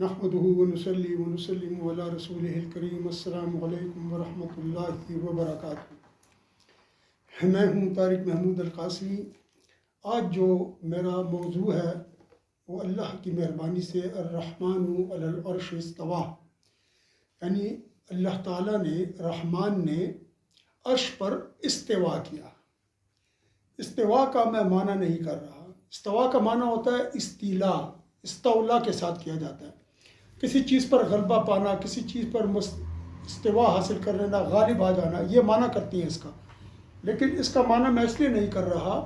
نحمده ونصلي ونسلم على رسوله الکریم۔ السلام علیکم ورحمۃ اللہ وبرکاتہ۔ میں ہوں طارق محمود القاسمی۔ آج جو میرا موضوع ہے وہ اللہ کی مہربانی سے الرحمن علی العرش استویٰ، یعنی اللہ تعالیٰ نے رحمان نے عرش پر استوا کیا۔ استوا کا میں معنی نہیں کر رہا۔ استوا کا معنی ہوتا ہے استیلا، استولا کے ساتھ کیا جاتا ہے، کسی چیز پر غلبہ پانا، کسی چیز پر استوا حاصل کر لینا، غالب آ جانا، یہ معنی کرتی ہیں اس کا۔ لیکن اس کا معنی میں اس لیے نہیں کر رہا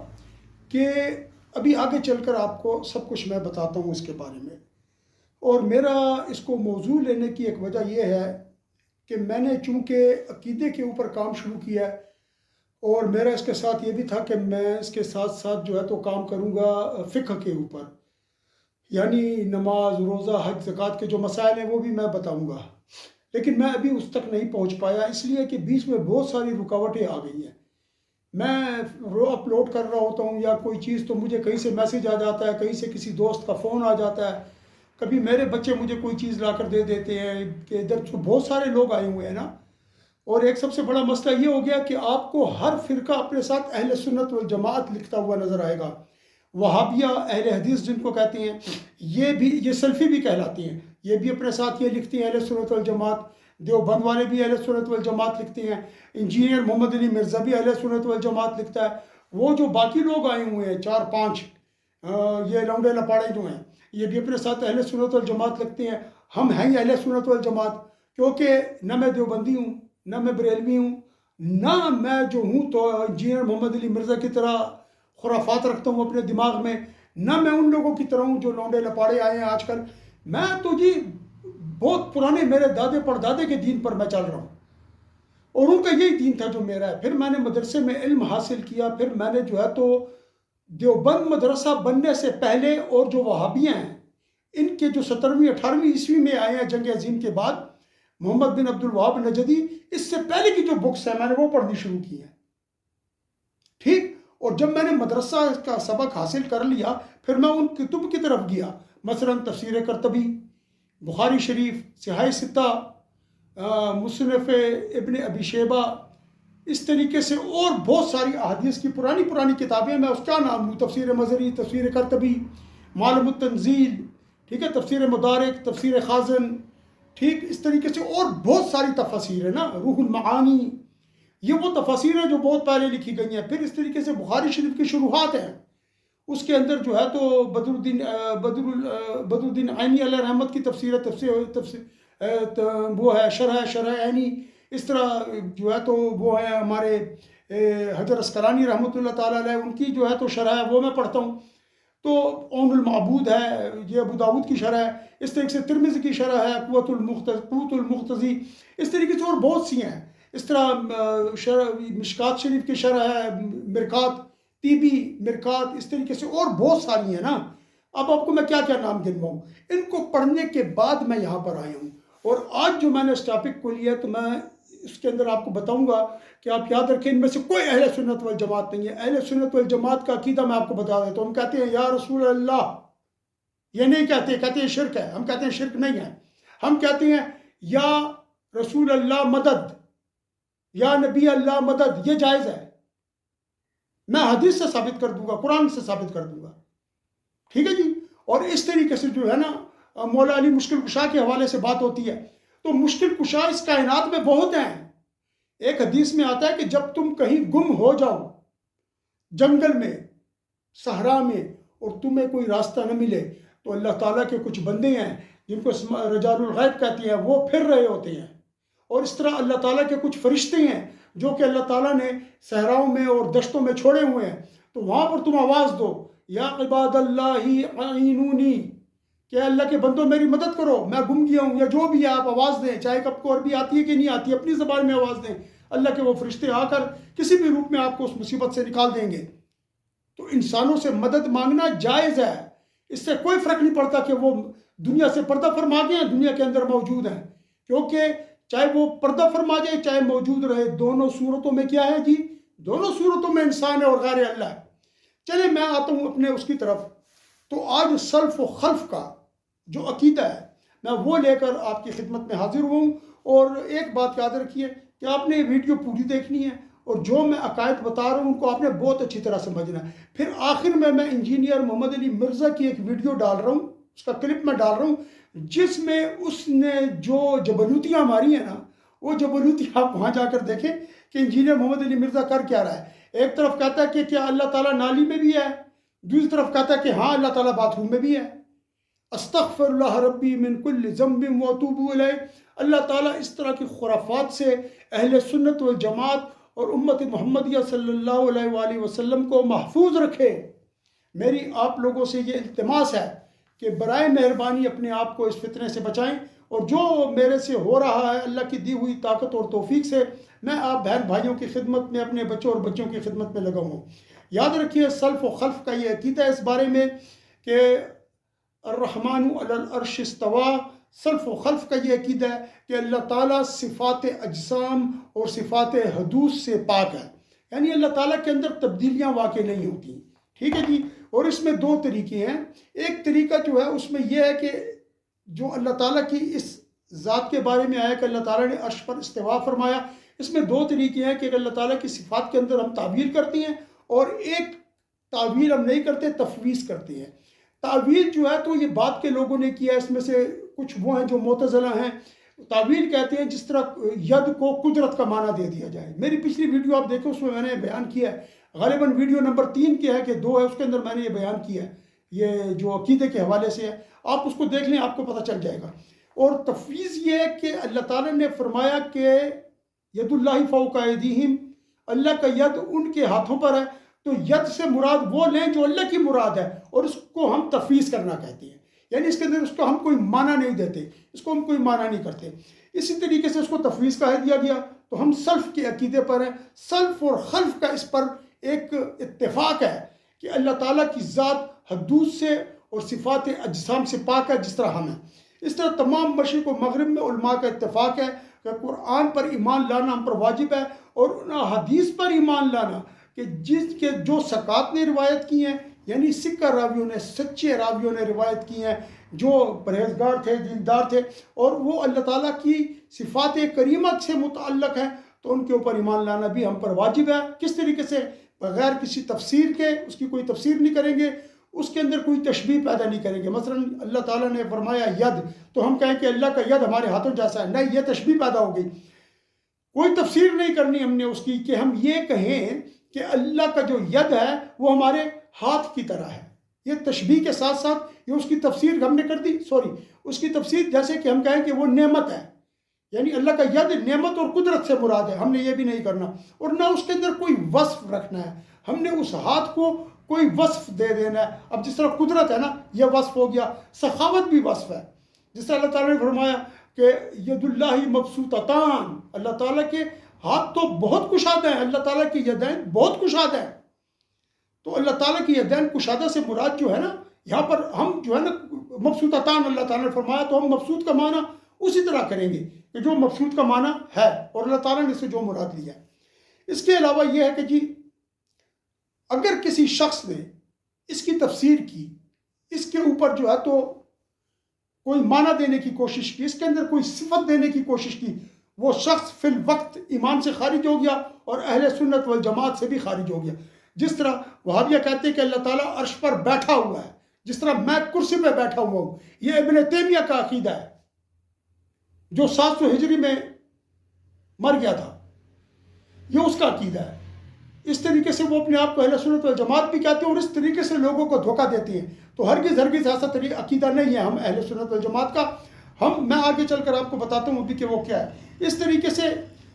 کہ ابھی آگے چل کر آپ کو سب کچھ میں بتاتا ہوں اس کے بارے میں۔ اور میرا اس کو موضوع لینے کی ایک وجہ یہ ہے کہ میں نے چونکہ عقیدے کے اوپر کام شروع کیا ہے، اور میرا اس کے ساتھ یہ بھی تھا کہ میں اس کے ساتھ ساتھ جو ہے تو کام کروں گا فقہ کے اوپر، یعنی نماز، روزہ، حج، زکوٰۃ کے جو مسائل ہیں وہ بھی میں بتاؤں گا۔ لیکن میں ابھی اس تک نہیں پہنچ پایا، اس لیے کہ بیچ میں بہت ساری رکاوٹیں آ گئی ہیں۔ میں اپلوڈ کر رہا ہوتا ہوں یا کوئی چیز تو مجھے کہیں سے میسیج آ جاتا ہے، کہیں سے کسی دوست کا فون آ جاتا ہے، کبھی میرے بچے مجھے کوئی چیز لا کر دے دیتے ہیں کہ ادھر بہت سارے لوگ آئے ہوئے ہیں نا۔ اور ایک سب سے بڑا مسئلہ یہ ہو گیا کہ آپ کو ہر فرقہ اپنے ساتھ اہل سنت والجماعت لکھتا ہوا نظر آئے گا۔ وہابیہ، اہل حدیث جن کو کہتے ہیں، یہ سلفی بھی کہلاتی ہیں، یہ بھی اپنے ساتھ یہ لکھتے ہیں اہل سنت والجماعت۔ دیوبند والے بھی اہل سنت والجماعت لکھتے ہیں۔ انجینئر محمد علی مرزا بھی اہل سنت والجماعت لکھتا ہے۔ وہ جو باقی لوگ آئے ہوئے ہیں 4-5 یہ لونڈے لپاڑے جو ہیں، یہ بھی اپنے ساتھ اہل سنت والجماعت لکھتے ہیں۔ ہم ہیں اہل سنت والجماعت، کیونکہ نہ میں دیوبندی ہوں، نہ میں بریلوی ہوں، نہ میں جو ہوں تو انجینئر محمد علی مرزا کی طرح خرافات رکھتا ہوں اپنے دماغ میں، نہ میں ان لوگوں کی طرح ہوں جو لونڈے لپاڑے آئے ہیں آج کل۔ میں تو جی بہت پرانے میرے دادے پردادے کے دین پر میں چل رہا ہوں، اور ان کا یہی دین تھا جو میرا ہے۔ پھر میں نے مدرسے میں علم حاصل کیا، پھر میں نے جو ہے تو دیوبند مدرسہ بننے سے پہلے، اور جو وہابیہ ہیں ان کے جو 17ویں-18ویں عیسوی میں آئے ہیں جنگ عظیم کے بعد، محمد بن عبد الوہاب نجدی، اس سے پہلے کی جو بکس ہیں میں نے وہ پڑھنی شروع کی ہیں، ٹھیک۔ اور جب میں نے مدرسہ کا سبق حاصل کر لیا، پھر میں ان کتب کی طرف گیا، مثلا تفسیر قرطبی، بخاری شریف، صحاح ستہ، مصنف ابن ابی شیبہ، اس طریقے سے اور بہت ساری احادیث کی پرانی کتابیں، میں اس کا نام لوں، تفسیر مظہری، تفسیر قرطبی، معالم التنزیل، ٹھیک ہے، تفسیر مدارک، تفسیر خازن، ٹھیک، اس طریقے سے اور بہت ساری تفاسیر ہیں نا، روح المعانی، یہ وہ تفاسیر ہیں جو بہت پہلے لکھی گئی ہیں۔ پھر اس طریقے سے بخاری شریف کی شروحات ہیں، اس کے اندر جو ہے تو بدر الدین عینی علیہ رحمت کی تفسیر وہ ہے شرح عینی، اس طرح جو ہے تو وہ ہے ہمارے حجر عسقلانی رحمۃ اللہ تعالیٰ علیہ، ان کی جو ہے تو شرح ہے وہ میں پڑھتا ہوں۔ تو عون المعبود ہے، یہ ابو داود کی شرح ہے، اس طریقے سے ترمذی کی شرح ہے، قوت المقتضی، اس طریقے سے اور بہت سی ہیں۔ اس طرح مشکات شریف کی شرح ہے، مرکات، طیبی مرکات، اس طریقے سے اور بہت ساری ہیں نا۔ اب آپ کو میں کیا کیا نام گنواؤں؟ ان کو پڑھنے کے بعد میں یہاں پر آیا ہوں، اور آج جو میں نے اس ٹاپک کو لیا تو میں اس کے اندر آپ کو بتاؤں گا کہ آپ یاد رکھیں ان میں سے کوئی اہل سنت والجماعت نہیں ہے۔ اہل سنت والجماعت کا عقیدہ میں آپ کو بتا دیتا ہوں۔ ہم کہتے ہیں یا رسول اللہ، یہ نہیں کہتے ہیں شرک ہے، ہم کہتے ہیں شرک نہیں ہے۔ ہم کہتے ہیں یا رسول اللہ مدد، یا نبی اللہ مدد، یہ جائز ہے، میں حدیث سے ثابت کر دوں گا، قرآن سے ثابت کر دوں گا، ٹھیک ہے جی۔ اور اس طریقے سے جو ہے نا مولا علی مشکل کشا کے حوالے سے بات ہوتی ہے، تو مشکل کشا اس کائنات میں بہت ہیں۔ ایک حدیث میں آتا ہے کہ جب تم کہیں گم ہو جاؤ جنگل میں، صحرا میں، اور تمہیں کوئی راستہ نہ ملے، تو اللہ تعالیٰ کے کچھ بندے ہیں جن کو رجال الغیب کہتے ہیں، وہ پھر رہے ہوتے ہیں۔ اور اس طرح اللہ تعالیٰ کے کچھ فرشتے ہیں جو کہ اللہ تعالیٰ نے صحراؤں میں اور دشتوں میں چھوڑے ہوئے ہیں، تو وہاں پر تم آواز دو، یا عباد اللہ اعینونی، کہ اللہ کے بندوں میری مدد کرو، میں گم گیا ہوں، یا جو بھی ہے آپ آواز دیں، چاہے آپ کو عربی آتی ہے کہ نہیں آتی، اپنی زبان میں آواز دیں، اللہ کے وہ فرشتے آ کر کسی بھی روپ میں آپ کو اس مصیبت سے نکال دیں گے۔ تو انسانوں سے مدد مانگنا جائز ہے، اس سے کوئی فرق نہیں پڑتا کہ وہ دنیا سے پردہ فرما گئے ہیں، دنیا کے اندر موجود ہیں، کیونکہ چاہے وہ پردہ فرما جائے چاہے موجود رہے، دونوں صورتوں میں کیا ہے جی؟ دونوں صورتوں میں انسان ہے اور غیر اللہ ہے۔ چلے میں آتا ہوں اپنے اس کی طرف۔ تو آج سلف و خلف کا جو عقیدہ ہے، میں وہ لے کر آپ کی خدمت میں حاضر ہوں۔ اور ایک بات یاد رکھیے کہ آپ نے یہ ویڈیو پوری دیکھنی ہے، اور جو میں عقائد بتا رہا ہوں ان کو آپ نے بہت اچھی طرح سمجھنا ہے۔ پھر آخر میں انجینئر محمد علی مرزا کی ایک ویڈیو ڈال رہا ہوں، اس کا کلپ میں ڈال رہا ہوں، جس میں اس نے جو جبلوتیاں ماری ہیں نا، وہ جبلوتیاں آپ وہاں جا کر دیکھیں کہ انجینئر محمد علی مرزا کر کیا رہا ہے۔ ایک طرف کہتا ہے کہ کیا اللہ تعالیٰ نالی میں بھی ہے، دوسری طرف کہتا ہے کہ ہاں اللہ تعالیٰ باتھ روم میں بھی ہے۔ استغفر اللہ ربی من کل ذنب واتوب الیہ۔ اللہ تعالیٰ اس طرح کی خرافات سے اہل سنت والجماعت اور امت محمدیہ صلی اللہ علیہ وآلہ وسلم کو محفوظ رکھے۔ میری آپ لوگوں سے یہ التماس ہے کہ برائے مہربانی اپنے آپ کو اس فتنے سے بچائیں، اور جو میرے سے ہو رہا ہے اللہ کی دی ہوئی طاقت اور توفیق سے میں آپ بہن بھائیوں کی خدمت میں، اپنے بچوں اور بچوں کی خدمت میں لگا ہوں۔ یاد رکھیے سلف و خلف کا یہ عقیدہ ہے اس بارے میں کہ الرحمن علی العرش استوى، سلف و خلف کا یہ عقیدہ ہے کہ اللہ تعالیٰ صفات اجسام اور صفات حدوث سے پاک ہے، یعنی اللہ تعالیٰ کے اندر تبدیلیاں واقع نہیں ہوتی، ٹھیک ہے جی۔ اور اس میں دو طریقے ہیں۔ ایک طریقہ جو ہے اس میں یہ ہے کہ جو اللہ تعالیٰ کی اس ذات کے بارے میں آیا کہ اللہ تعالیٰ نے عرش پر استوا فرمایا، اس میں دو طریقے ہیں کہ اللہ تعالیٰ کی صفات کے اندر ہم تعویل کرتے ہیں، اور ایک تعویل ہم نہیں کرتے، تفویض کرتے ہیں۔ تعویل جو ہے تو یہ بعد کے لوگوں نے کیا، اس میں سے کچھ وہ ہیں جو معتزلہ ہیں، تعویل کہتے ہیں جس طرح ید کو قدرت کا معنی دے دیا جائے۔ میری پچھلی ویڈیو آپ دیکھیں، اس میں نے بیان کیا ہے، غالباً ویڈیو نمبر 3 کی ہے کہ 2 ہے، اس کے اندر میں نے یہ بیان کیا ہے، یہ جو عقیدے کے حوالے سے ہے، آپ اس کو دیکھ لیں، آپ کو پتہ چل جائے گا۔ اور تفویض یہ ہے کہ اللہ تعالیٰ نے فرمایا کہ ید اللہ فوق ایدیہم، اللہ کا ید ان کے ہاتھوں پر ہے، تو ید سے مراد وہ لیں جو اللہ کی مراد ہے، اور اس کو ہم تفویض کرنا کہتے ہیں، یعنی اس کے اندر اس کو ہم کوئی معنی نہیں دیتے، اس کو ہم کوئی معنی نہیں کرتے۔ اسی طریقے سے اس کو تفویض کہہ دیا گیا، تو ہم سلف کے عقیدے پر ہیں۔ سلف اور خلف کا اس پر ایک اتفاق ہے کہ اللہ تعالیٰ کی ذات حدود سے اور صفات اجسام سے پاک ہے، جس طرح ہم ہیں۔ اس طرح تمام مشرق و مغرب میں علماء کا اتفاق ہے کہ قرآن پر ایمان لانا ہم پر واجب ہے، اور ان حدیث پر ایمان لانا کہ جس کے جو ثقات نے روایت کی ہیں، یعنی سکہ راویوں نے، سچے راویوں نے روایت کی ہیں، جو پرہیزگار تھے، دیندار تھے، اور وہ اللہ تعالیٰ کی صفات کریمت سے متعلق ہیں، تو ان کے اوپر ایمان لانا بھی ہم پر واجب ہے۔ کس طریقے سے؟ بغیر کسی تفسیر کے، اس کی کوئی تفسیر نہیں کریں گے، اس کے اندر کوئی تشبیہ پیدا نہیں کریں گے۔ مثلا اللہ تعالیٰ نے فرمایا ید، تو ہم کہیں کہ اللہ کا ید ہمارے ہاتھوں جیسا ہے، نہیں، یہ تشبیہ پیدا ہو گئی۔ کوئی تفسیر نہیں کرنی ہم نے اس کی کہ ہم یہ کہیں کہ اللہ کا جو ید ہے وہ ہمارے ہاتھ کی طرح ہے، یہ تشبیہ کے ساتھ ساتھ یہ اس کی تفسیر ہم نے کر دی، اس کی تفسیر جیسے کہ ہم کہیں کہ وہ نعمت ہے، یعنی اللہ کا ید نعمت اور قدرت سے مراد ہے، ہم نے یہ بھی نہیں کرنا۔ اور نہ اس کے اندر کوئی وصف رکھنا ہے، ہم نے اس ہاتھ کو کوئی وصف دے دینا ہے۔ اب جس طرح قدرت ہے نا، یہ وصف ہو گیا، سخاوت بھی وصف ہے، جس طرح اللہ تعالیٰ نے فرمایا کہ ید اللہ مبسوطتان، اللہ تعالیٰ کے ہاتھ تو بہت کشادہ ہیں، اللہ تعالیٰ کی یدین بہت کشادہ ہیں۔ تو اللہ تعالیٰ کی یدین کشادہ سے مراد جو ہے نا، یہاں پر ہم جو ہے نا مبسوطتان اللہ تعالیٰ نے فرمایا، تو ہم مبسوط کا معنی اسی طرح کریں گے کہ جو مبسوط کا معنی ہے، اور اللہ تعالیٰ نے اس سے جو مراد لیا ہے۔ اس کے علاوہ یہ ہے کہ جی اگر کسی شخص نے اس کی تفسیر کی، اس کے اوپر جو ہے تو کوئی معنی دینے کی کوشش کی، اس کے اندر کوئی صفت دینے کی کوشش کی، وہ شخص فی الوقت ایمان سے خارج ہو گیا اور اہل سنت والجماعت سے بھی خارج ہو گیا۔ جس طرح وہابیہ کہتے ہیں کہ اللہ تعالیٰ عرش پر بیٹھا ہوا ہے، جس طرح میں کرسی پہ بیٹھا ہوا ہوں، یہ ابن تیمیہ کا عقیدہ ہے جو 700 ہجری میں مر گیا تھا، یہ اس کا عقیدہ ہے۔ اس طریقے سے وہ اپنے آپ کو اہل سنت والجماعت بھی کہتے ہیں، اور اس طریقے سے لوگوں کو دھوکہ دیتے ہیں۔ تو ہرگز ایسا عقیدہ نہیں ہے ہم اہل سنت والجماعت کا۔ میں آگے چل کر آپ کو بتاتا ہوں ابھی کہ وہ کیا ہے۔ اس طریقے سے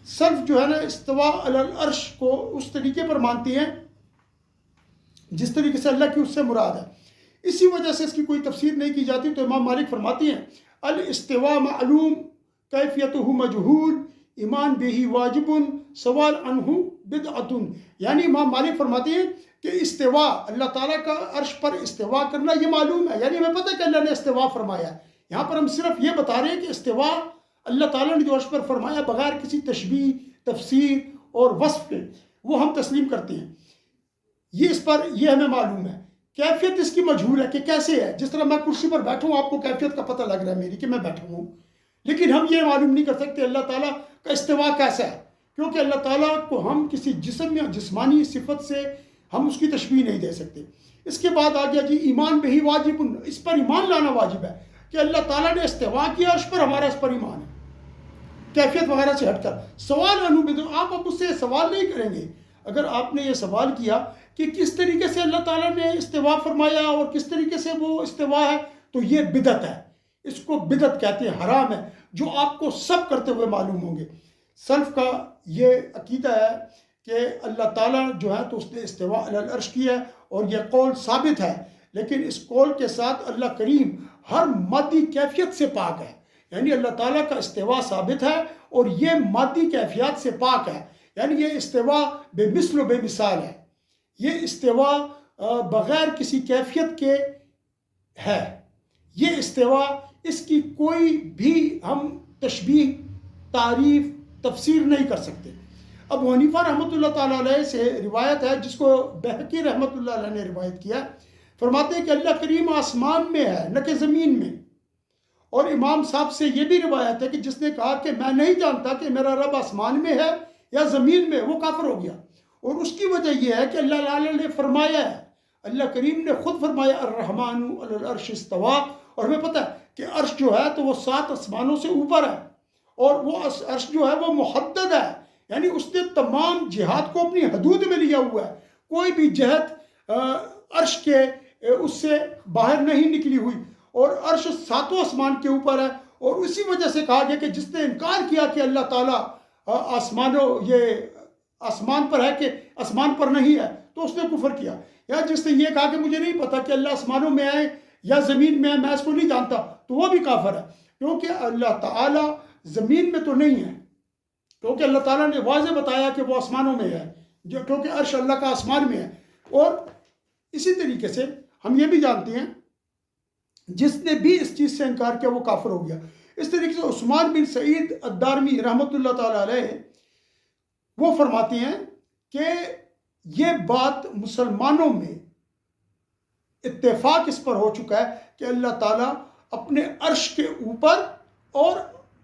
سلف جو ہے نا استوا علی العرش کو اس طریقے پر مانتے ہیں جس طریقے سے اللہ کی اس سے مراد ہے، اسی وجہ سے اس کی کوئی تفسیر نہیں کی جاتی۔ تو امام مالک فرماتے ہیں الاستواء معلوم کیفیتہ مجہول ایمان بہی واجب سوال عنہ بدعۃ، یعنی امام مالک فرماتے ہیں کہ استوا، اللہ تعالیٰ کا عرش پر استوا کرنا یہ معلوم ہے، یعنی ہمیں پتہ ہے کہ اللہ نے استوا فرمایا ہے۔ یہاں پر ہم صرف یہ بتا رہے ہیں کہ استوا اللہ تعالیٰ نے جو عرش پر فرمایا بغیر کسی تشبیہ، تفسیر اور وصف کے، وہ ہم تسلیم کرتے ہیں، یہ اس پر یہ ہمیں معلوم ہے۔ کیفیت اس کی مجہول ہے کہ کیسے ہے. جس طرح میں کرسی پر بیٹھا ہوں، آپ کو کیفیت کا پتہ لگ رہا ہے میری کہ میں بیٹھا ہوں، لیکن ہم یہ معلوم نہیں کر سکتے اللہ تعالیٰ کا استوا کیسا ہے، کیونکہ اللہ تعالیٰ کو ہم کسی جسم یا جسمانی صفت سے ہم اس کی تشبیہ نہیں دے سکتے. اس کے بعد آ گیا جی ایمان بہی واجب، اس پر ایمان لانا واجب ہے کہ اللہ تعالیٰ نے استوا کیا، اس پر ہمارا اس پر ایمان ہے، کیفیت وغیرہ سے ہٹ کر. سوال آپ اب اس سے سوال نہیں کریں گے. اگر آپ نے یہ سوال کیا کہ کس طریقے سے اللہ تعالیٰ نے استوا فرمایا اور کس طریقے سے وہ استوا ہے، تو یہ بدعت ہے. اس کو بدعت کہتے ہیں، حرام ہے، جو آپ کو سب کرتے ہوئے معلوم ہوں گے. سلف کا یہ عقیدہ ہے کہ اللہ تعالیٰ جو ہے تو اس نے استوا علی العرش کیا ہے، اور یہ قول ثابت ہے. لیکن اس قول کے ساتھ اللہ کریم ہر مادی کیفیت سے پاک ہے. یعنی اللہ تعالیٰ کا استوا ثابت ہے اور یہ مادی کیفیات سے پاک ہے. یعنی یہ استوا بے مثل و بے مثال ہے. یہ استوا بغیر کسی کیفیت کے ہے. یہ استوا، اس کی کوئی بھی ہم تشبیہ، تعریف، تفسیر نہیں کر سکتے. ابو حنیفہ رحمۃ اللہ تعالیٰ علیہ سے روایت ہے، جس کو بہقی رحمۃ اللہ علیہ نے روایت کیا، فرماتے ہیں کہ اللہ کریم آسمان میں ہے نہ کہ زمین میں. اور امام صاحب سے یہ بھی روایت ہے کہ جس نے کہا کہ میں نہیں جانتا کہ میرا رب آسمان میں ہے یا زمین میں، وہ کافر ہو گیا. اور اس کی وجہ یہ ہے کہ اللہ تعالیٰ نے فرمایا ہے، اللہ کریم نے خود فرمایا الرحمن علی العرش استوا. اور ہمیں پتہ ہے کہ عرش جو ہے تو وہ 7 آسمانوں سے اوپر ہے، اور وہ عرش جو ہے وہ محدد ہے. یعنی اس نے تمام جہات کو اپنی حدود میں لیا ہوا ہے. کوئی بھی جہت عرش کے اس سے باہر نہیں نکلی ہوئی، اور عرش 7 آسمان کے اوپر ہے. اور اسی وجہ سے کہا گیا کہ جس نے انکار کیا کہ اللہ تعالیٰ آسمان پر ہے کہ آسمان پر نہیں ہے، تو اس نے کفر کیا. یا جس نے یہ کہا کہ مجھے نہیں پتا کہ اللہ آسمانوں میں ہے یا زمین میں ہے، میں اس کو نہیں جانتا، تو وہ بھی کافر ہے. کیونکہ اللہ تعالیٰ زمین میں تو نہیں ہے، کیونکہ اللہ تعالیٰ نے واضح بتایا کہ وہ آسمانوں میں ہے، کیونکہ عرش اللہ کا آسمان میں ہے. اور اسی طریقے سے ہم یہ بھی جانتے ہیں جس نے بھی اس چیز سے انکار کیا وہ کافر ہو گیا. اس طریقے سے عثمان بن سعید الدارمی رحمۃ اللہ تعالیٰ علیہ وہ فرماتے ہیں کہ یہ بات مسلمانوں میں اتفاق اس پر ہو چکا ہے کہ اللہ تعالیٰ اپنے عرش کے اوپر اور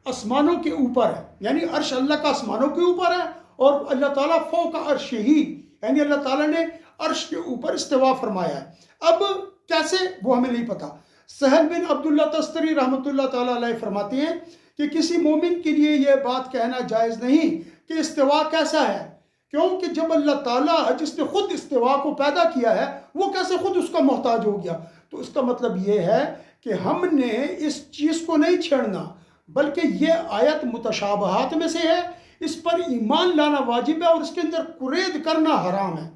آسمانوں کے اوپر ہے. یعنی عرش اللہ کا آسمانوں کے اوپر ہے، اور اللہ تعالیٰ فوق عرش ہی، یعنی اللہ تعالیٰ نے عرش کے اوپر استوا فرمایا ہے. اب کیسے وہ ہمیں نہیں پتا. سہل بن عبداللہ تستری رحمۃ اللہ تعالیٰ علیہ فرماتے ہیں کہ کسی مومن کے لیے یہ بات کہنا جائز نہیں کہ استوا کیسا ہے، کیونکہ جب اللہ تعالیٰ جس نے خود استوا کو پیدا کیا ہے وہ کیسے خود اس کا محتاج ہو گیا. تو اس کا مطلب یہ ہے کہ ہم نے اس چیز کو نہیں چھیڑنا، بلکہ یہ آیت متشابہات میں سے ہے، اس پر ایمان لانا واجب ہے اور اس کے اندر قرید کرنا حرام ہے.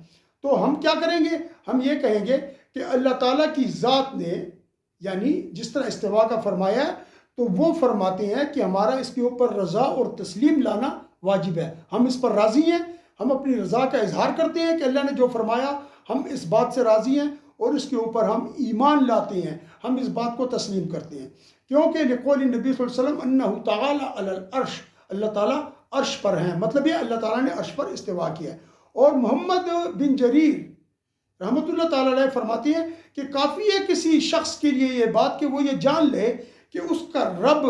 تو ہم کیا کریں گے؟ ہم یہ کہیں گے کہ اللہ تعالیٰ کی ذات نے، یعنی جس طرح استوا کا فرمایا ہے، تو وہ فرماتے ہیں کہ ہمارا اس کے اوپر رضا اور تسلیم لانا واجب ہے. ہم اس پر راضی ہیں، ہم اپنی رضا کا اظہار کرتے ہیں کہ اللہ نے جو فرمایا ہم اس بات سے راضی ہیں، اور اس کے اوپر ہم ایمان لاتے ہیں، ہم اس بات کو تسلیم کرتے ہیں. کیونکہ لقول نبی صلی اللہ علیہ وسلم انہ تعالی علی العرش، اللہ تعالیٰ عرش پر ہیں، مطلب یہ اللہ تعالیٰ نے عرش پر استوا کیا ہے. اور محمد بن جریر رحمۃ اللہ تعالیٰ علیہ فرماتے ہیں کہ کافی ہے کسی شخص کے لیے یہ بات کہ وہ یہ جان لے کہ اس کا رب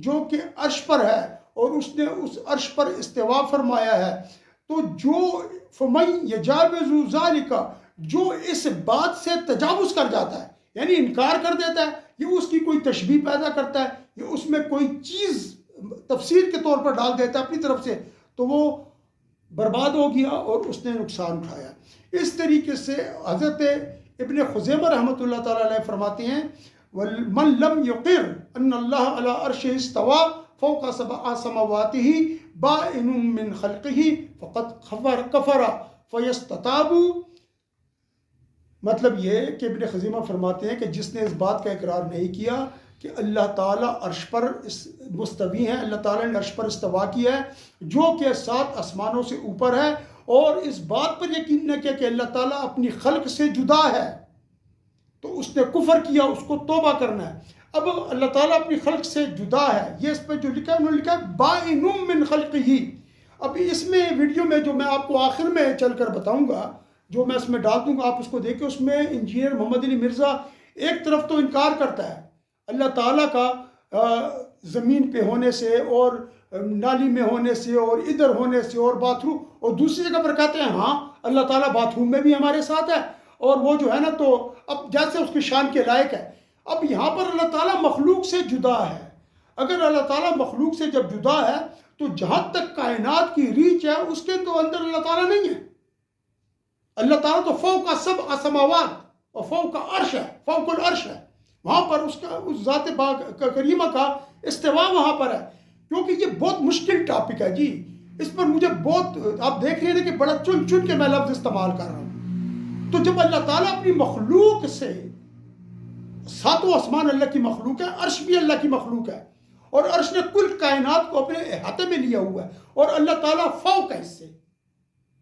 جو کہ عرش پر ہے اور اس نے اس عرش پر استوا فرمایا ہے، تو جو فَمَن يَجَاوِزُ ذَلِكَ، جو اس بات سے تجاوز کر جاتا ہے، یعنی انکار کر دیتا ہے، یہ اس کی کوئی تشبیہ پیدا کرتا ہے، یہ اس میں کوئی چیز تفسیر کے طور پر ڈال دیتا ہے اپنی طرف سے، تو وہ برباد ہو گیا اور اس نے نقصان اٹھایا. اس طریقے سے حضرت ابن خزیمہ رحمۃ اللہ تعالیٰ علیہ فرماتے ہیں وَمَن لَمْ يُقِرْ أَنَّ اللَّهَ عَلَىٰ عَرْشِهِ اسْتَوَىٰ فَوْقَ 7 سَمَاوَاتِهِ بَائِنٌ مِّنْ خَلْقِهِ فَقَدْ كَفَرَ فَيَسْتَتَابُ. مطلب یہ کہ ابن خزیمہ فرماتے ہیں کہ جس نے اس بات کا اقرار نہیں کیا کہ اللہ تعالیٰ عرش پر مستوی ہیں، اللہ تعالیٰ نے عرش پر استوا کیا ہے جو کہ 7 آسمانوں سے اوپر ہے، اور اس بات پر یقین نہ کیا کہ اللہ تعالیٰ اپنی خلق سے جدا ہے، تو اس نے کفر کیا، اس کو توبہ کرنا ہے. اب اللہ تعالیٰ اپنی خلق سے جدا ہے، یہ اس پہ جو لکھا ہے انہوں نے لکھا ہے بَائِنٌ مِّن خَلْقِهِ. اب اس میں ویڈیو میں جو میں آپ کو آخر میں چل کر بتاؤں گا جو میں اس میں ڈال دوں گا، آپ اس کو دیکھیں، اس میں انجینئر محمد علی مرزا ایک طرف تو انکار کرتا ہے اللہ تعالیٰ کا زمین پہ ہونے سے اور نالی میں ہونے سے اور ادھر ہونے سے اور باتھ روم، اور دوسری جگہ پر کہتے ہیں ہاں اللہ تعالیٰ باتھ روم میں بھی ہمارے ساتھ ہے، اور وہ جو ہے نا تو اب جیسے اس کی شان کے لائق ہے۔ اب یہاں پر اللہ تعالیٰ مخلوق سے جدا ہے۔ اگر اللہ تعالیٰ مخلوق سے جب جدا ہے تو جہاں تک کائنات کی ریچ ہے اس کے تو اندر اللہ تعالیٰ نہیں ہے۔ اللہ تعالیٰ تو فوق سبع سماوات اور فوق عرش ہے، فوق العرش ہے، وہاں پر اس کا اس ذات کریمہ کا استوا وہاں پر ہے۔ کیونکہ یہ بہت مشکل ٹاپک ہے جی، اس پر مجھے بہت، آپ دیکھ رہے ہیں کہ بڑا چن چن کے میں لفظ استعمال کر رہا ہوں۔ تو جب اللہ تعالیٰ اپنی مخلوق سے، ساتوں آسمان اللہ کی مخلوق ہے، عرش بھی اللہ کی مخلوق ہے، اور عرش نے کل کائنات کو اپنے احاطے میں لیا ہوا ہے، اور اللہ تعالیٰ فوق ہے اس سے،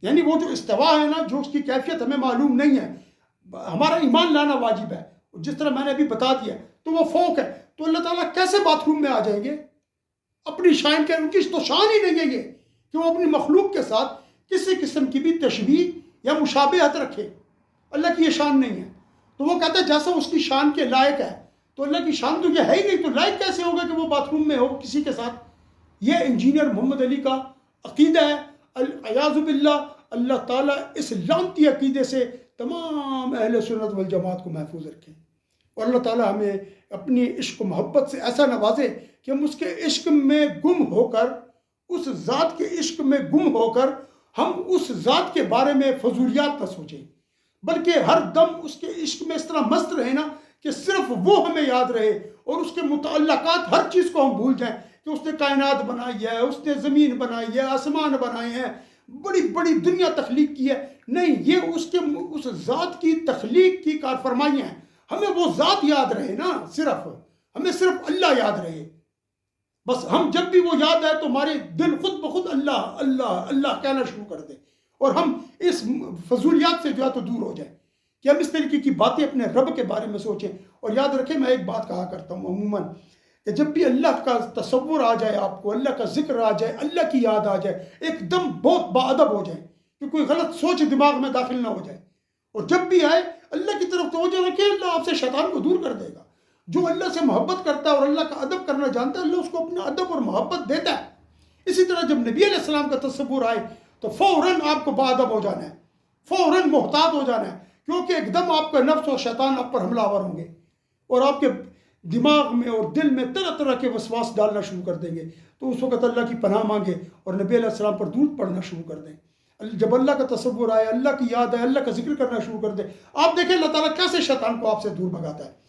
یعنی وہ جو استوا ہے نا، جو اس کی کیفیت ہمیں معلوم نہیں ہے، ہمارا ایمان لانا واجب ہے، جس طرح میں نے ابھی بتا دیا، تو وہ فوق ہے۔ تو اللہ تعالیٰ کیسے باتھ روم میں آ جائیں گے؟ اپنی شان کے، ان کی تو شان ہی نہیں ہے یہ کہ وہ اپنی مخلوق کے ساتھ کسی قسم کی بھی تشبیہ یا مشابہت رکھے۔ اللہ کی یہ شان نہیں ہے۔ تو وہ کہتا ہے جیسا اس کی شان کے لائق ہے، تو اللہ کی شان تو یہ ہے ہی نہیں، تو لائق کیسے ہوگا کہ وہ باتھ روم میں ہو کسی کے ساتھ؟ یہ انجینئر محمد علی کا عقیدہ ہے، الیاذ باللہ۔ اللہ تعالیٰ اس لعنتی عقیدے سے تمام اہل سنت والجماعت کو محفوظ رکھیں، اور اللہ تعالیٰ ہمیں اپنی عشق و محبت سے ایسا نوازے کہ ہم اس کے عشق میں گم ہو کر، اس ذات کے عشق میں گم ہو کر، ہم اس ذات کے بارے میں فضولیات نہ سوچیں، بلکہ ہر دم اس کے عشق میں اس طرح مست رہے نا کہ صرف وہ ہمیں یاد رہے، اور اس کے متعلقات ہر چیز کو ہم بھول جائیں کہ اس نے کائنات بنائی ہے، اس نے زمین بنائی ہے، آسمان بنائے ہیں، بڑی بڑی دنیا تخلیق کی ہے۔ نہیں، یہ اس ذات کی تخلیق کی کار فرمائیاں ہیں۔ ہمیں وہ ذات یاد رہے نا، صرف ہمیں صرف اللہ یاد رہے، بس ہم جب بھی وہ یاد آئے تو ہمارے دل خود بخود اللہ اللہ اللہ کہنا شروع کر دے، اور ہم اس فضولیات سے جو ہے تو دور ہو جائیں کہ ہم اس طریقے کی باتیں اپنے رب کے بارے میں سوچیں۔ اور یاد رکھیں، میں ایک بات کہا کرتا ہوں عموماً کہ جب بھی اللہ کا تصور آ جائے، آپ کو اللہ کا ذکر آ جائے، اللہ کی یاد آ جائے، ایک دم بہت باادب ہو جائیں کہ کوئی غلط سوچ دماغ میں داخل نہ ہو جائے، اور جب بھی آئے اللہ کی طرف توجہ رکھیں، اللہ آپ سے شیطان کو دور کر دے گا۔ جو اللہ سے محبت کرتا ہے اور اللہ کا ادب کرنا جانتا ہے، اللہ اس کو اپنا ادب اور محبت دیتا ہے۔ اسی طرح جب نبی علیہ السلام کا تصور آئے تو فوراً آپ کو باادب ہو جانا ہے، فوراً محتاط ہو جانا ہے، کیونکہ ایک دم آپ کا نفس اور شیطان آپ پر حملہ آور ہوں گے، اور آپ کے دماغ میں اور دل میں طرح طرح کے وسواس ڈالنا شروع کر دیں گے۔ تو اس وقت اللہ کی پناہ مانگے اور نبی علیہ السلام پر درود پڑھنا شروع کر دیں۔ جب اللہ کا تصور آئے، اللہ کی یاد ہے، اللہ کا ذکر کرنا شروع کر دیں، آپ دیکھیں اللہ تعالیٰ کیسے شیطان کو آپ سے دور بھگاتا ہے۔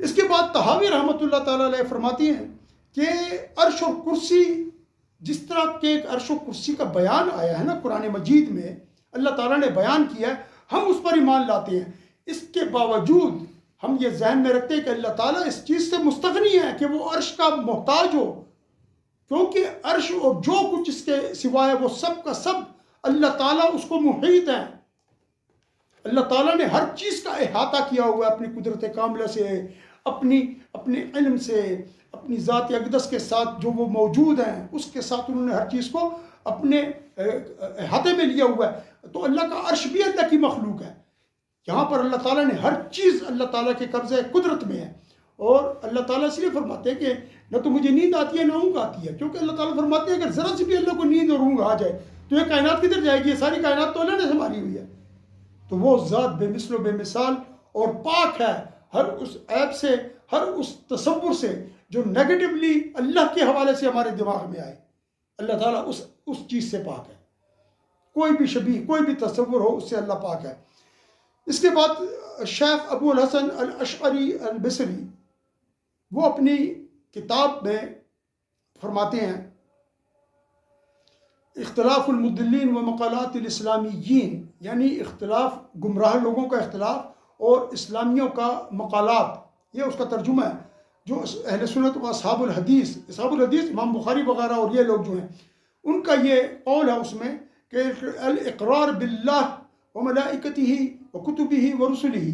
اس کے بعد طحاوی رحمۃ اللہ تعالیٰ علیہ فرماتی ہیں کہ عرش اور کرسی، جس طرح کہ عرش و کرسی کا بیان آیا ہے نا قرآن مجید میں، اللہ تعالیٰ نے بیان کیا ہے، ہم اس پر ایمان لاتے ہیں۔ اس کے باوجود ہم یہ ذہن میں رکھتے ہیں کہ اللہ تعالیٰ اس چیز سے مستغنی ہے کہ وہ عرش کا محتاج ہو، کیونکہ عرش اور جو کچھ اس کے سوائے وہ سب کا سب اللہ تعالیٰ اس کو محیط ہے۔ اللہ تعالیٰ نے ہر چیز کا احاطہ کیا ہوا ہے اپنی قدرت کاملہ سے، اپنے علم سے، اپنی ذات اقدس کے ساتھ جو وہ موجود ہیں اس کے ساتھ انہوں نے ہر چیز کو اپنے احاطے میں لیا ہوا ہے۔ تو اللہ کا عرش بھی اللہ کی مخلوق ہے۔ یہاں پر اللہ تعالیٰ نے ہر چیز اللہ تعالیٰ کے قبضہ قدرت میں ہے، اور اللہ تعالیٰ اس لیے فرماتے ہیں کہ نہ تو مجھے نیند آتی ہے نہ اونگ آتی ہے، کیونکہ اللہ تعالیٰ فرماتے ہیں اگر ذرا سی بھی اللہ کو نیند اور اونگ آ جائے تو یہ کائنات کدھر جائے گی؟ یہ ساری کائنات تو اللہ نے سنبھالی ہوئی ہے۔ تو وہ ذات بے مثل و بے مثال اور پاک ہے ہر اس عیب سے، ہر اس تصور سے جو نیگیٹولی اللہ کے حوالے سے ہمارے دماغ میں آئے۔ اللہ تعالیٰ اس چیز سے پاک ہے، کوئی بھی شبیہ، کوئی بھی تصور ہو اس سے اللہ پاک ہے۔ اس کے بعد شیخ ابو الحسن الاشعری البصری وہ اپنی کتاب میں فرماتے ہیں اختلاف المدلین و مقالات الاسلامیین، یعنی اختلاف، گمراہ لوگوں کا اختلاف اور اسلامیوں کا مقالات، یہ اس کا ترجمہ ہے۔ جو اہل سنت و اصحاب الحدیث امام بخاری وغیرہ اور یہ لوگ جو ہیں، ان کا یہ قول ہے اس میں کہ الاقرار باللہ وملائکتہ وکتبہ ورسلہ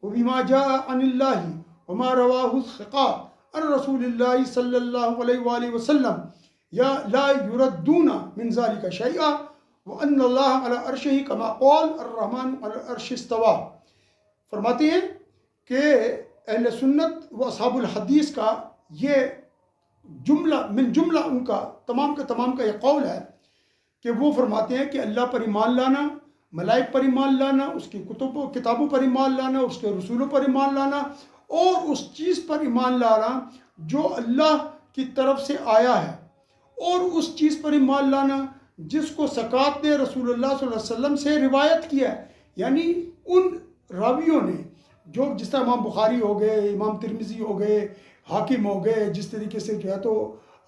وبما جاء عن اللہ وما رواہ الثقات عن رسول اللہ صلی اللہ علیہ وآلہ وسلم یا لا یردون من ذلك شیئا وَأَنَّ اللَّهَ عَلَى عَرْشِهِ كَمَا قَالَ الرَّحْمَنُ عَلَى الْعَرْشِ اسْتَوَىٰ۔ فرماتے ہیں کہ اہل سنت و اصحاب الحدیث کا یہ جملہ ان کا تمام کا یہ قول ہے کہ وہ فرماتے ہیں کہ اللہ پر ایمان لانا، ملائک پر ایمان لانا، اس کی کتابوں پر ایمان لانا، اس کے رسولوں پر ایمان لانا، اور اس چیز پر ایمان لانا جو اللہ کی طرف سے آیا ہے، اور اس چیز پر ایمان لانا جس کو سکات نے رسول اللہ صلی اللہ علیہ وسلم سے روایت کیا ہے، یعنی ان راویوں نے جو جس طرح امام بخاری ہو گئے، امام ترمذی ہو گئے، حاکم ہو گئے، جس طریقے سے جو ہے تو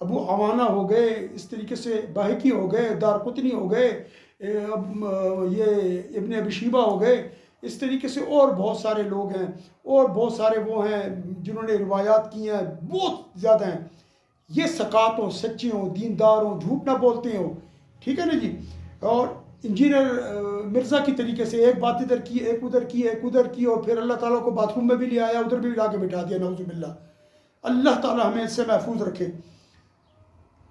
ابو عوانہ ہو گئے، اس طریقے سے بہقی ہو گئے، دارقطنی ہو گئے، یہ ابن ابی شیبہ ہو گئے، اس طریقے سے اور بہت سارے لوگ ہیں، اور بہت سارے وہ ہیں جنہوں نے روایات کی ہیں، بہت زیادہ ہیں۔ یہ سکات ہوں، سچے ہوں، دیندار ہوں، جھوٹ نہ بولتے ہوں، ٹھیک ہے نا جی۔ اور انجینئر مرزا کی طریقے سے ایک بات ادھر کی، ایک ادھر کی، ایک ادھر کی، اور پھر اللہ تعالیٰ کو باتھ روم میں بھی لے آیا، ادھر بھی لا کے بٹھا دیا، نعوذ باللہ۔ اللہ تعالیٰ ہمیں اس سے محفوظ رکھے۔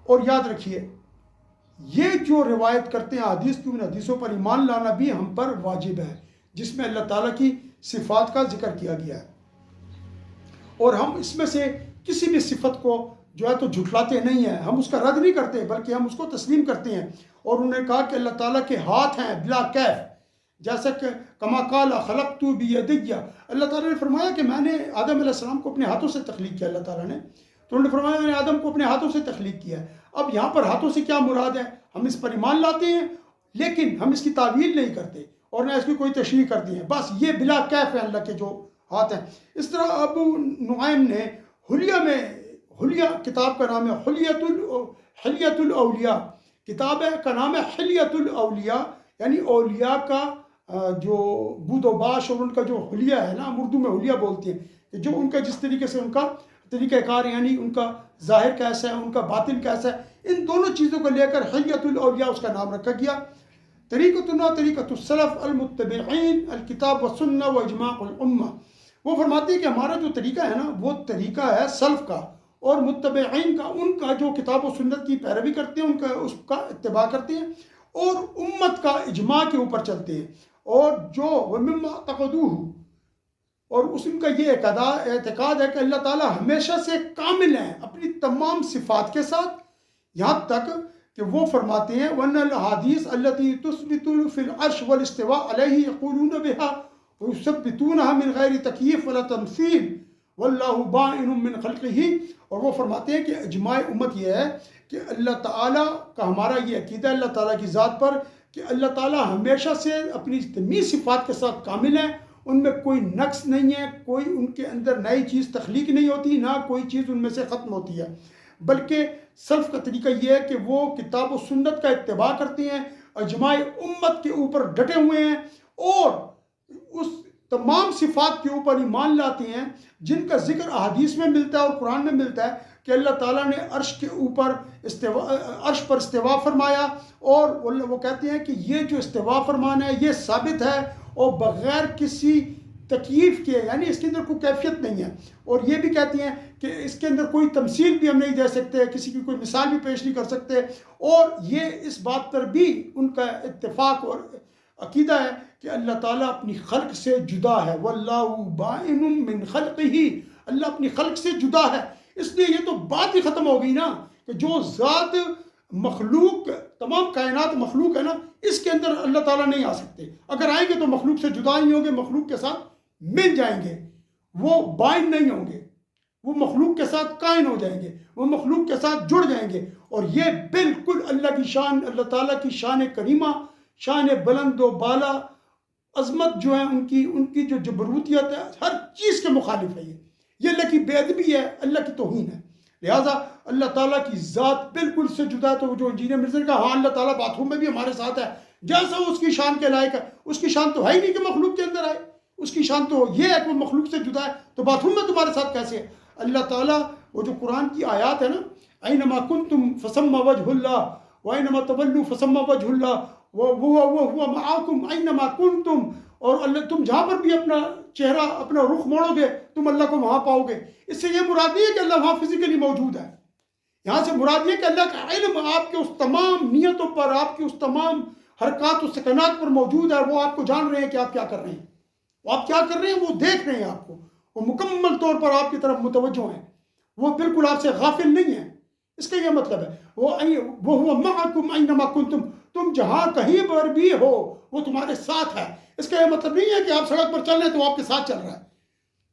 اور یاد رکھیے، یہ جو روایت کرتے ہیں حدیث کی، ان حدیثوں پر ایمان لانا بھی ہم پر واجب ہے، جس میں اللہ تعالیٰ کی صفات کا ذکر کیا گیا ہے، اور ہم اس میں سے کسی بھی صفت کو جو ہے تو جھٹلاتے نہیں ہیں، ہم اس کا رد نہیں کرتے بلکہ ہم اس کو تسلیم کرتے ہیں۔ اور انہوں نے کہا کہ اللہ تعالیٰ کے ہاتھ ہیں بلا کیف، جیسا کہ کما قال خلقت بیدی، اللہ تعالیٰ نے فرمایا کہ میں نے آدم علیہ السلام کو اپنے ہاتھوں سے تخلیق کیا، اللہ تعالیٰ نے، تو انہوں نے فرمایا میں نے آدم کو اپنے ہاتھوں سے تخلیق کیا ہے۔ اب یہاں پر ہاتھوں سے کیا مراد ہے؟ ہم اس پر ایمان لاتے ہیں لیکن ہم اس کی تعویل نہیں کرتے اور نہ اس کی کوئی تشریح کرتے ہیں، بس یہ بلا کیف ہے اللہ کے جو ہاتھ ہیں۔ اس طرح ابو نعیم نے حلیہ کتاب کا نام ہے حلیۃ الاولیاء، کتاب ہے کا نام ہے حلیۃ الاولیاء، یعنی اولیاء کا جو بود و باش اور ان کا جو حلیہ ہے نا، ہم اردو میں حلیہ بولتے ہیں، کہ جو ان کا جس طریقے سے ان کا طریقہ کار، یعنی ان کا ظاہر کیسا ہے، ان کا باطن کیسا ہے، ان دونوں چیزوں کو لے کر حلیۃ الاولیاء اس کا نام رکھا گیا۔ طریقتنا طریقۃ السلف المتبعین الکتاب والسنہ واجماع الامہ، وہ فرماتے ہیں کہ ہمارا جو طریقہ ہے نا، وہ طریقہ ہے سلف کا اور متبعین کا، ان کا جو کتاب و سنت کی پیروی کرتے ہیں، ان کا اس کا اتباع کرتے ہیں اور امت کا اجماع کے اوپر چلتے ہیں، اور جو ومما اعتقدوہ، اور اس ان کا یہ اعتقاد ہے کہ اللہ تعالیٰ ہمیشہ سے کامل ہیں اپنی تمام صفات کے ساتھ، یہاں تک کہ وہ فرماتے ہیں وَأَنَّ الْأَحَادِيثَ الَّتِي تُثْبِتُ فِي الْعَرْشِ وَالِاسْتِوَاءِ عَلَيْهِ يَقُولُونَ بِهَا وَيُثَبِّتُونَهَا مِنْ غَيْرِ تَكْيِيفٍ وَلَا تَمْثِيلٍ وَاللَّهُ بَائِنٌ مِنْ خَلْقِهِ۔ اور وہ فرماتے ہیں کہ اجماع امت یہ ہے کہ اللہ تعالیٰ کا ہمارا یہ عقیدہ ہے اللہ تعالیٰ کی ذات پر کہ اللہ تعالیٰ ہمیشہ سے اپنی تمام صفات کے ساتھ کامل ہیں، ان میں کوئی نقص نہیں ہے، کوئی ان کے اندر نئی چیز تخلیق نہیں ہوتی، نہ کوئی چیز ان میں سے ختم ہوتی ہے، بلکہ سلف کا طریقہ یہ ہے کہ وہ کتاب و سنت کا اتباع کرتے ہیں، اجماع امت کے اوپر ڈٹے ہوئے ہیں، اور اس تمام صفات کے اوپر ایمان لاتے ہیں جن کا ذکر احادیث میں ملتا ہے اور قرآن میں ملتا ہے کہ اللہ تعالیٰ نے عرش کے اوپر عرش پر استوا فرمایا، اور وہ کہتے ہیں کہ یہ جو استوا فرمانا ہے یہ ثابت ہے اور بغیر کسی تکییف کے، یعنی اس کے اندر کوئی کیفیت نہیں ہے، اور یہ بھی کہتے ہیں کہ اس کے اندر کوئی تمثیل بھی ہم نہیں دے سکتے، کسی کی کوئی مثال بھی پیش نہیں کر سکتے، اور یہ اس بات پر بھی ان کا اتفاق اور عقیدہ ہے کہ اللہ تعالیٰ اپنی خلق سے جدا ہے، واللہ بائن من خلقہ، اللہ اپنی خلق سے جدا ہے۔ اس لیے یہ تو بات ہی ختم ہو گئی نا کہ جو ذات مخلوق، تمام کائنات مخلوق ہے نا، اس کے اندر اللہ تعالیٰ نہیں آ سکتے، اگر آئیں گے تو مخلوق سے جدا ہی ہوں گے، مخلوق کے ساتھ مل جائیں گے، وہ بائن نہیں ہوں گے، وہ مخلوق کے ساتھ قائم ہو جائیں گے، وہ مخلوق کے ساتھ جڑ جائیں گے، اور یہ بالکل اللہ کی شان، اللہ تعالیٰ کی شان کریمہ، شان بلند و بالا، عظمت جو ہے ان کی جو جبروتیت ہے، ہر چیز کے مخالف ہے، یہ اللہ کی بے ادبی ہے، اللہ کی توہین ہے۔ لہٰذا اللہ تعالیٰ کی ذات بالکل سے جدا ہے۔ تو جو انجینئر مرزا نے کہا ہاں اللہ تعالیٰ باتھ روم میں بھی ہمارے ساتھ ہے، جیسا وہ اس کی شان کے لائق ہے، اس کی شان تو ہے ہی نہیں کہ مخلوق کے اندر آئے، اس کی شان تو یہ ہے کہ وہ مخلوق سے جدا ہے، تو باتھ روم میں تمہارے ساتھ کیسے ہے؟ اللہ تعالیٰ وہ جو قرآن کی آیات ہے نا، اینما کنتم فثم وجہ اللہ وینما تولوا فثم وجہ اللہ وَهُوَ مَعَكُمْ أَيْنَمَا كُنْتُمْ، اور اللہ تم جہاں پر بھی اپنا چہرہ، اپنا رخ موڑو گے تم اللہ کو وہاں پاؤ گے۔ اس سے یہ مراد نہیں ہے کہ اللہ وہاں فزیکلی موجود ہے، یہاں سے مراد یہ کہ اللہ کا علم آپ کے اس تمام نیتوں پر، آپ کی اس تمام حرکات و سکنات پر موجود ہے، وہ آپ کو جان رہے ہیں کہ آپ کیا کر رہے ہیں، وہ آپ کیا کر رہے ہیں، وہ دیکھ رہے ہیں آپ کو، وہ مکمل طور پر آپ کی طرف متوجہ ہیں، وہ بالکل آپ سے غافل نہیں ہیں. اس کا یہ مطلب ہے وہ معکم اینما کنتم، تم جہاں کہیں پر بھی ہو وہ تمہارے ساتھ ہے. اس کا یہ مطلب نہیں ہے کہ آپ سڑک پر چل رہے ہیں تو آپ کے ساتھ چل رہا ہے.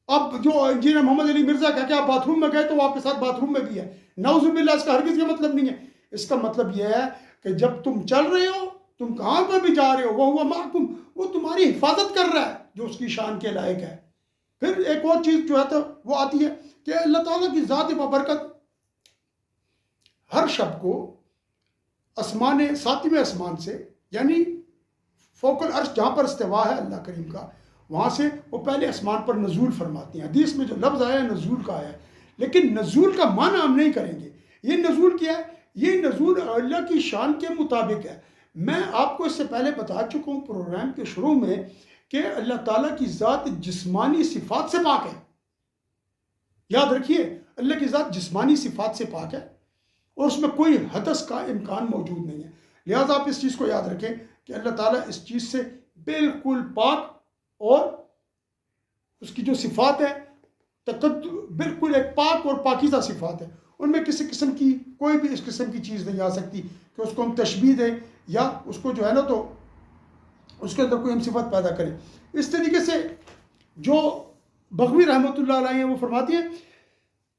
اب جو انجینئر محمد علی مرزا کا کہ آپ باتھ روم میں گئے تو وہ آپ کے ساتھ باتھ روم میں بھی ہے. نعوذ باللہ، اس کا ہرگز یہ مطلب نہیں ہے. اس کا مطلب یہ ہے کہ جب تم چل رہے ہو، تم کہاں پر بھی جا رہے ہو، وہ معکم، وہ تمہاری حفاظت کر رہا ہے جو اس کی شان کے لائق ہے. پھر ایک اور چیز جو ہے تو وہ آتی ہے کہ اللہ تعالیٰ کی ذات بابرکت ہر شب کو ساتویں آسمان سے، یعنی فوق العرش جہاں پر استوا ہے اللہ کریم کا، وہاں سے وہ پہلے آسمان پر نزول فرماتی ہیں. حدیث میں جو لفظ آیا ہے نزول کا آیا ہے، لیکن نزول کا معنی ہم نہیں کریں گے. یہ نزول کیا ہے؟ یہ نزول اللہ کی شان کے مطابق ہے. میں آپ کو اس سے پہلے بتا چکا ہوں پروگرام کے شروع میں کہ اللہ تعالیٰ کی ذات جسمانی صفات سے پاک ہے. یاد رکھیے، اللہ کی ذات جسمانی صفات سے پاک ہے اور اس میں کوئی حدث کا امکان موجود نہیں ہے. لہٰذا آپ اس چیز کو یاد رکھیں کہ اللہ تعالیٰ اس چیز سے بالکل پاک، اور اس کی جو صفات ہے بالکل ایک پاک اور پاکیزہ صفات ہے. ان میں کسی قسم کی کوئی بھی اس قسم کی چیز نہیں آ سکتی کہ اس کو ہم تشبیہ دیں یا اس کو جو ہے نا تو اس کے اندر کوئی ہم صفت پیدا کریں. اس طریقے سے جو بغوی رحمۃ اللہ علیہ وہ فرماتی ہیں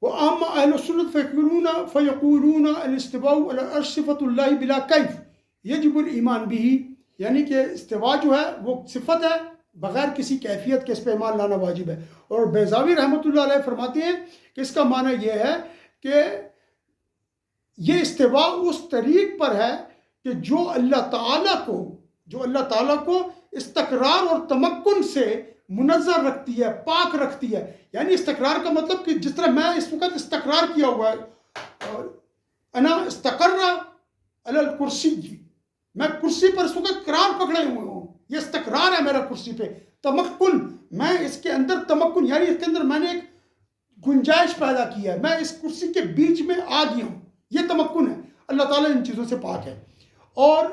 وَأَمَّا أَهْلُ السُّنَّةِ فَيَقُولُونَ الاستواء علی العرش صفۃ اللہ بلا کیف یجب الایمان بہ، یعنی کہ استوا جو ہے وہ صفت ہے بغیر کسی کیفیت کے، اس پہ ایمان لانا واجب ہے. اور بیضاوی رحمۃ اللہ علیہ فرماتے ہیں کہ اس کا معنی یہ ہے کہ یہ استوا اس طریق پر ہے کہ جو اللہ تعالیٰ کو استقرار اور تمکن سے منظر رکھتی ہے، پاک رکھتی ہے. یعنی استقرار کا مطلب کہ جس طرح میں اس وقت استقرار کیا ہوا ہے، انا استقر علی الکرسی، میں کرسی پر اس وقت قرار پکڑے ہوئے ہوں، یہ استقرار ہے میرا کرسی پہ. تمکن، میں اس کے اندر تمکن، یعنی اس کے اندر میں نے ایک گنجائش پیدا کی ہے، میں اس کرسی کے بیچ میں آ گیا ہوں، یہ تمکن ہے. اللہ تعالیٰ ان چیزوں سے پاک ہے. اور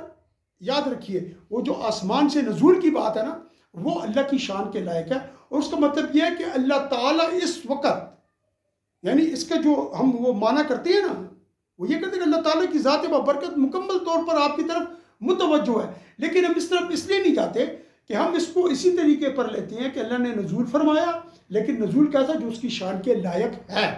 یاد رکھیے وہ جو آسمان سے نزول کی بات ہے نا، وہ اللہ کی شان کے لائق ہے. اور اس کا مطلب یہ ہے کہ اللہ تعالیٰ اس وقت، یعنی اس کا جو ہم وہ معنی کرتے ہیں نا، وہ یہ کہتے ہیں کہ اللہ تعالیٰ کی ذات بابرکت مکمل طور پر آپ کی طرف متوجہ ہے. لیکن ہم اس طرف اس لیے نہیں جاتے کہ ہم اس کو اسی طریقے پر لیتے ہیں کہ اللہ نے نزول فرمایا، لیکن نزول کیسا؟ جو اس کی شان کے لائق ہے.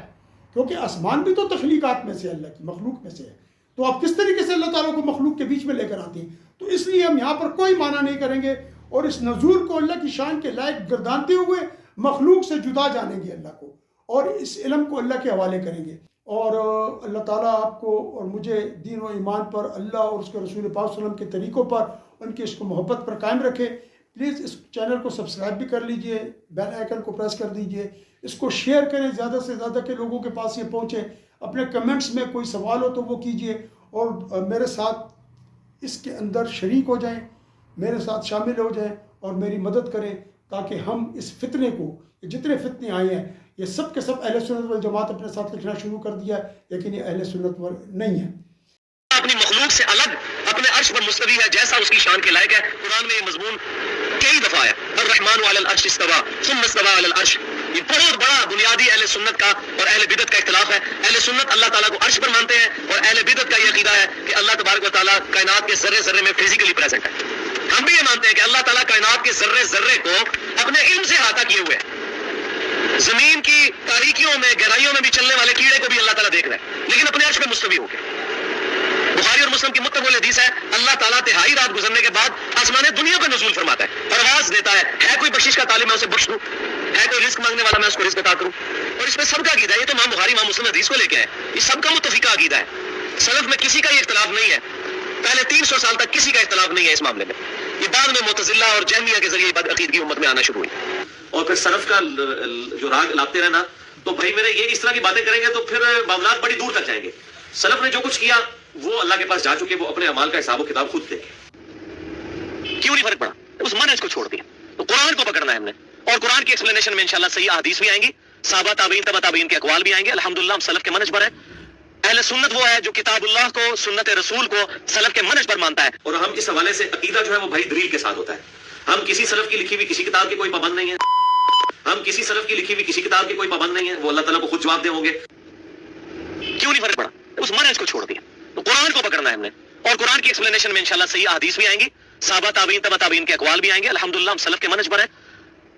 کیونکہ آسمان بھی تو تخلیقات میں سے، اللہ کی مخلوق میں سے ہے. تو آپ کس طریقے سے اللہ تعالیٰ کو مخلوق کے بیچ میں لے کر آتے ہیں؟ تو اس لیے ہم یہاں پر کوئی معنی نہیں کریں گے، اور اس نزول کو اللہ کی شان کے لائق گردانتے ہوئے مخلوق سے جدا جانیں گے اللہ کو، اور اس علم کو اللہ کے حوالے کریں گے. اور اللہ تعالیٰ آپ کو اور مجھے دین و ایمان پر، اللہ اور اس کے رسول پاک صلی اللہ علیہ وسلم کے طریقوں پر، ان کی عشق و محبت پر قائم رکھے. پلیز اس چینل کو سبسکرائب بھی کر لیجئے، بیل آئیکن کو پریس کر دیجئے، اس کو شیئر کریں زیادہ سے زیادہ کہ لوگوں کے پاس یہ پہنچے. اپنے کمنٹس میں کوئی سوال ہو تو وہ کیجئے، اور میرے ساتھ اس کے اندر شریک ہو جائیں، میرے ساتھ شامل ہو جائیں اور میری مدد کریں، تاکہ ہم اس فتنے کو، جتنے فتنے آئے ہیں یہ سب کے سب اہل سنت والجماعت اپنے ساتھ لکھنا شروع کر دیا ہے، لیکن یہ اہل سنت وال نہیں ہے. اپنی مخلوق سے الگ اپنے عرش پر مستوی ہے جیسا اس کی شان کے لائق ہے. قرآن میں یہ مضمون کئی دفعہ ہے، الرحمن علی العرش استوى ثم استوى علی العرش. یہ بہت بڑا بنیادی اہل سنت کا اور اہل بدعت کا اختلاف ہے. اہل سنت اللہ تعالیٰ کو عرش پر مانتے ہیں، اور اہل بدعت کا یہ عقیدہ ہے کہ اللہ تبارک و تعالیٰ کائنات کے ذرے ذرے میں فزیکلی پریزنٹ ہے. ہم بھی یہ مانتے ہیں کہ اللہ تعالیٰ کائنات کے ذرے ذرے کو اپنے علم سے احاطہ کیے ہوئے ہیں. زمین کی تاریکیوں میں، گہرائیوں میں بھی چلنے والے کیڑے کو بھی اللہ تعالیٰ دیکھ رہا ہے، لیکن اپنے عرش پہ مستوی ہو گئے. بخاری اور مسلم کی متفق حدیث ہے، اللہ تعالیٰ تہائی رات گزرنے کے بعد آسمان دنیا پہ نزول فرماتا ہے، پرواز دیتا ہے کوئی بخشش کا طالب میں اسے بخش دوں، ہے کوئی رزق مانگنے والا میں اس کو رزق عطا کروں. اور اس میں سب کا عقیدہ ہے. یہ تو امام بخاری امام مسلم حدیث کو لے کے آئے، یہ سب کا متفقہ عقیدہ ہے. سلف میں کسی کا یہ اختلاف نہیں ہے، پہلے 300 سال تک کسی کا اختلاف نہیں ہے اس معاملے میں. یہ بعد میں معتزلہ اور جہمیہ کے ذریعے بد عقیدگی امت میں آنا شروع ہوئی. اور پھر سلف کا جو راگ لاتے رہنا، تو بھائی میرے یہ اس طرح کی باتیں کریں گے تو پھر معاملات بڑی دور تک جائیں گے. سلف نے جو کچھ کیا وہ اللہ کے پاس جا چکے، وہ اپنے اعمال کا حساب و کتاب خود دیں. کیوں نہیں فرق پڑا؟ اس منہج کو چھوڑ دیا. تو قرآن کو پکڑنا ہے ہم نے، اور قرآن کی ایکسپلینیشن میں انشاءاللہ صحیح احادیث بھی آئیں گی، صحابہ تابعین تبع تابعین کے اقوال بھی آئیں گے. الحمدللہ ہم سلف کے منہج پر ہیں. اہل سنت وہ ہے جو کتاب اللہ کو، سنت رسول کو، سلف کے منہج پر مانتا ہے. اور ہم اس حوالے سے عقیدہ جو ہے وہ بھائی دلیل کے ساتھ ہوتا ہے. ہم کسی سلف کی لکھی ہوئی کسی کتاب کے کوئی پابند نہیں ہے. ہم کسی سلف کی لکھی ہوئی کسی کتاب کے کوئی پابند نہیں ہے. وہ اللہ تعالیٰ کو خود جواب دے ہوں گے. کیوں نہیں فرق پڑا؟ اس منہج کو چھوڑ دیا. تو قرآن کو پکڑنا ہے ہم نے، اور قرآن کی ایکسپلینیشن میں انشاءاللہ صحیح احادیث بھی آئیں گی، صحابہ تابعین تبع تابعین کے اقوال بھی آئیں گے. الحمدللہ ہم سلف کے منہج پر ہیں.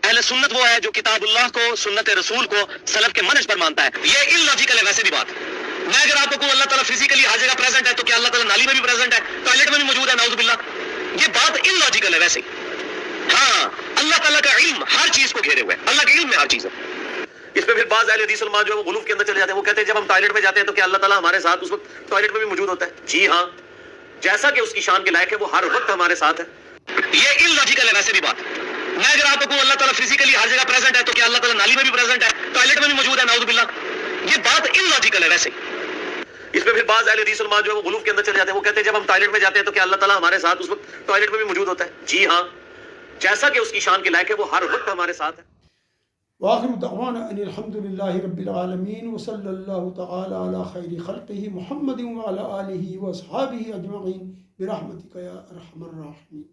اہل سنت وہ ہے جو کتاب اللہ کو، سنت رسول کو، سلف کے منہج پر مانتا ہے. یہ ان لاجیکل ہے ویسے بھی بات. میں اگر آپ کو کہوں اللہ تعالیٰ فزیکلی ہر جگہ پریزنٹ ہے، تو کیا اللہ تعالیٰ نالی میں بھی پریزنٹ ہے، ٹوائلٹ میں بھی موجود ہے؟ نعوذ باللہ. یہ بات ان لاجیکل ہے ویسے. ہاں، اللہ تعالیٰ کا علم ہر چیز کو گھیرے ہوئے ہے، اللہ کے علم میں ہر چیز ہے. اس پہ پھر بعض اہل حدیث علماء جو ہے وہ غلوف کے اندر چلے جاتے ہیں. وہ کہتے ہیں جب ہم ٹوائلٹ میں جاتے ہیں تو کیا اللہ تعالیٰ ہمارے ساتھ اس وقت ٹوائلٹ میں بھی موجود ہوتا ہے؟ جی ہاں، جیسا کہ اس کی شان کے لائق ہے وہ ہر وقت ہمارے ساتھ ہے. یہ ان لاجیکل ہے ویسے بھی بات. میں اگر آپ کو کہوں اللہ تعالیٰ فزیکلی ہر جگہ پریزنٹ ہے، تو کیا اللہ تعالیٰ نالی میں بھی پریزنٹ ہے، ٹوائلٹ میں بھی موجود ہے؟ نعوذ باللہ. یہ بات ان لاجیکل ہے ویسے. اس پہ پھر بعض اہل حدیث علماء جو ہے وہ غلوف کے اندر چلے جاتے ہیں. وہ کہتے ہیں جب ہم ٹوائلٹ میں جاتے ہیں تو کیا اللہ تعالیٰ ہمارے ساتھ اس وقت ٹوائلٹ میں بھی موجود ہوتا ہے؟ جی ہاں، جیسا کہ اس کی شان کے لائق ہے وہ ہر وقت ہمارے ساتھ ہے. وآخر دعوانا ان الحمد للہ رب العالمین وصلی اللہ تعالی علی خیر خلقہ محمد وعلی آلہ واصحابہ اجمعین برحمتک یا ارحم الراحمین.